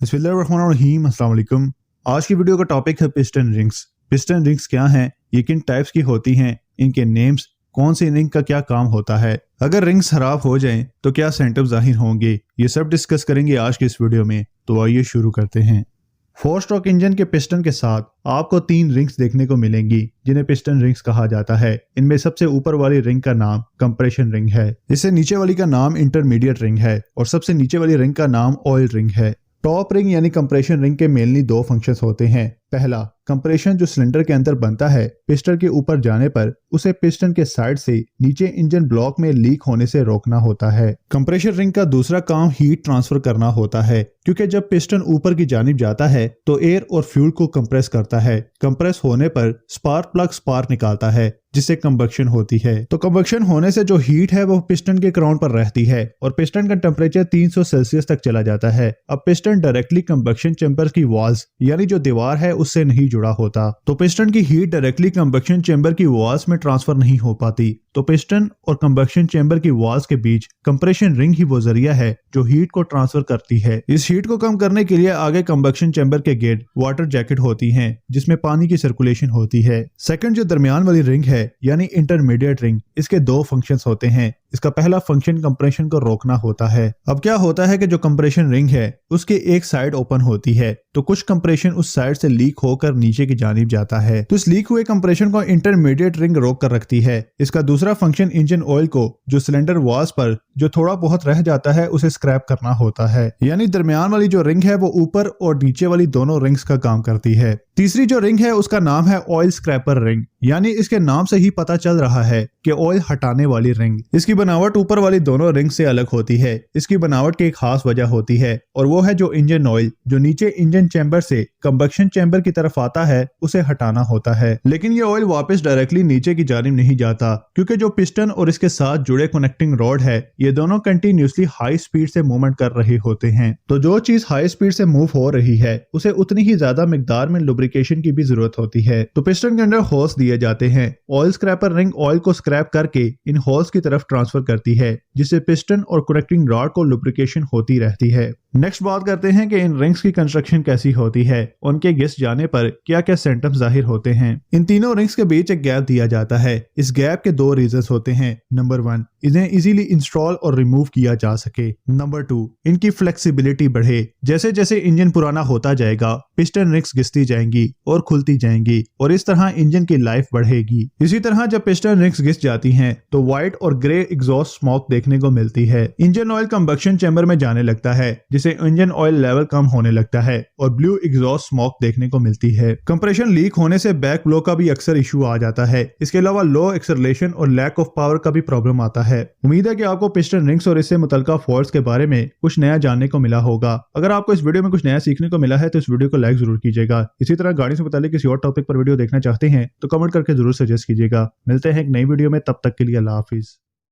बिस्मिल्लाहिर्रहमानिर्रहीम, अस्सलाम वालेकुम। आज की वीडियो का टॉपिक है पिस्टन रिंग्स। पिस्टन रिंग्स क्या हैं, ये किन टाइप्स की होती हैं, इनके नेम्स, कौन सी रिंग का क्या काम होता है, अगर रिंग्स खराब हो जाएं तो क्या सिम्टम्स जाहिर होंगे, ये सब डिस्कस करेंगे आज की इस वीडियो में। तो आइए शुरू करते हैं। 4 स्ट्रोक इंजन के पिस्टन के साथ आपको 3 रिंग्स देखने को मिलेंगी जिन्हें पिस्टन रिंग्स कहा जाता है। इनमें सबसे ऊपर वाली रिंग का नाम कंप्रेशन रिंग है, इससे नीचे वाली का नाम इंटरमीडिएट रिंग है और सबसे नीचे वाली रिंग का नाम ऑयल रिंग है। टॉप रिंग यानी कंप्रेशन रिंग के मेनली 2 फंक्शंस होते हैं। पहला, कंप्रेशन जो सिलेंडर के अंदर बनता है पिस्टन के ऊपर जाने पर उसे पिस्टन के साइड से नीचे इंजन ब्लॉक में लीक होने से रोकना होता है। कंप्रेशन रिंग का दूसरा काम हीट ट्रांसफर करना होता है, क्योंकि जब पिस्टन ऊपर की जानिब जाता है तो एयर और फ्यूल को कंप्रेस करता है। कंप्रेस होने पर स्पार्क प्लग स्पार्क निकालता है जिससे कंबक्शन होती है। तो कंबक्शन होने से जो हीट है वो पिस्टन के क्राउन पर रहती है और पिस्टन का टेम्परेचर 300 सेल्सियस तक चला जाता है। अब पिस्टन डायरेक्टली कंबक्शन चैम्बर की वॉल्स यानी जो दीवार है उससे नहीं जुड़ा होता, तो पिस्टन की हीट डायरेक्टली कंबक्शन चैम्बर की वॉल्स में ट्रांसफर नहीं हो पाती। तो पिस्टन और कंबक्शन चैम्बर की वॉल्स के बीच कंप्रेशन रिंग ही वो जरिया है जो हीट को ट्रांसफर करती है। इस हीट को कम करने के लिए आगे कंबक्शन चैम्बर के गेट वाटर जैकेट होती हैं जिसमें पानी की सर्कुलेशन होती है। सेकंड जो दरमियान वाली रिंग है यानी इंटरमीडिएट रिंग, इसके 2 फंक्शंस होते हैं। इसका पहला फंक्शन कंप्रेशन को रोकना होता है। अब क्या होता है कि जो कंप्रेशन रिंग है उसकी एक साइड ओपन होती है तो कुछ कंप्रेशन उस साइड से लीक होकर नीचे की जानिब जाता है, तो इस लीक हुए कंप्रेशन को इंटरमीडिएट रिंग रोक कर रखती है। इसका दूसरा फंक्शन इंजन ऑयल को जो सिलेंडर वॉल्स पर जो थोड़ा बहुत रह जाता है उसे स्क्रैप करना होता है, यानी दरमियान वाली जो रिंग है वो ऊपर और नीचे वाली दोनों रिंग्स का काम करती है। तीसरी जो रिंग है उसका नाम है ऑयल स्क्रैपर रिंग, यानी इसके नाम से ही पता चल रहा है कि ऑयल हटाने वाली रिंग। इसकी बनावट ऊपर वाली दोनों रिंग से अलग होती है। इसकी बनावट की एक खास वजह होती है और वो है जो इंजन ऑयल जो नीचे इंजन चैम्बर से कंबक्शन चैम्बर की तरफ आता है उसे हटाना होता है। लेकिन ये ऑयल वापस डायरेक्टली नीचे की जानिब नहीं जाता, क्योंकि जो पिस्टन और इसके साथ जुड़े कनेक्टिंग रॉड है ये दोनों कंटिन्यूसली हाई स्पीड से मूवमेंट कर रहे होते हैं। तो जो चीज हाई स्पीड से मूव हो रही है उसे उतनी ही ज्यादा मिकदार में लुब्रिकेशन की भी जरूरत होती है। तो पिस्टन के अंदर होल्स दिए जाते हैं। ऑयल स्क्रैपर रिंग ऑयल को स्क्रैप करके इन होल्स की तरफ ट्रांसफर करती है जिससे पिस्टन और कनेक्टिंग रॉड को लुब्रिकेशन होती रहती है। नेक्स्ट बात करते हैं कि इन रिंग्स की कंस्ट्रक्शन कैसी होती है, उनके घिस जाने पर क्या क्या सिम्टम्स जाहिर होते हैं। इन तीनों रिंग्स के बीच एक गैप दिया जाता है। इस गैप के 2 रीजंस होते हैं। नंबर 1, इन्हें इजीली इंस्टॉल और रिमूव किया जा सके। नंबर 2, इनकी फ्लेक्सिबिलिटी बढ़े। जैसे जैसे इंजन पुराना होता जाएगा पिस्टन रिंग्स घिसती जाएंगी और खुलती जाएंगी और इस तरह इंजन की लाइफ बढ़ेगी। इसी तरह जब पिस्टन रिंग्स घिस जाती हैं तो व्हाइट और ग्रे एग्जॉस्ट स्मोक देखने को मिलती है। इंजन ऑयल कंबक्शन चैम्बर में जाने लगता है जिससे इंजन ऑयल लेवल कम होने लगता है और ब्लू एग्जॉस्ट स्मोक देखने को मिलती है। कंप्रेशन लीक होने से बैक ब्लो का भी अक्सर इशू आ जाता है। इसके अलावा लो एक्सेलरेशन और लैक ऑफ पावर का भी प्रॉब्लम आता है। उम्मीद है कि आपको पिस्टन रिंग्स और इससे मुतल्लिका फॉल्ट्स के बारे में कुछ नया जानने को मिला होगा। अगर आपको इस वीडियो में कुछ नया सीखने को मिला है तो इस वीडियो को लाइक जरूर कीजिएगा। इसी तरह गाड़ी से मुताल्लिक किसी और टॉपिक पर वीडियो देखना चाहते हैं तो कमेंट करके जरूर सजेस्ट कीजिएगा। मिलते हैं एक नई वीडियो में, तब तक के लिए अल्लाह हाफिज।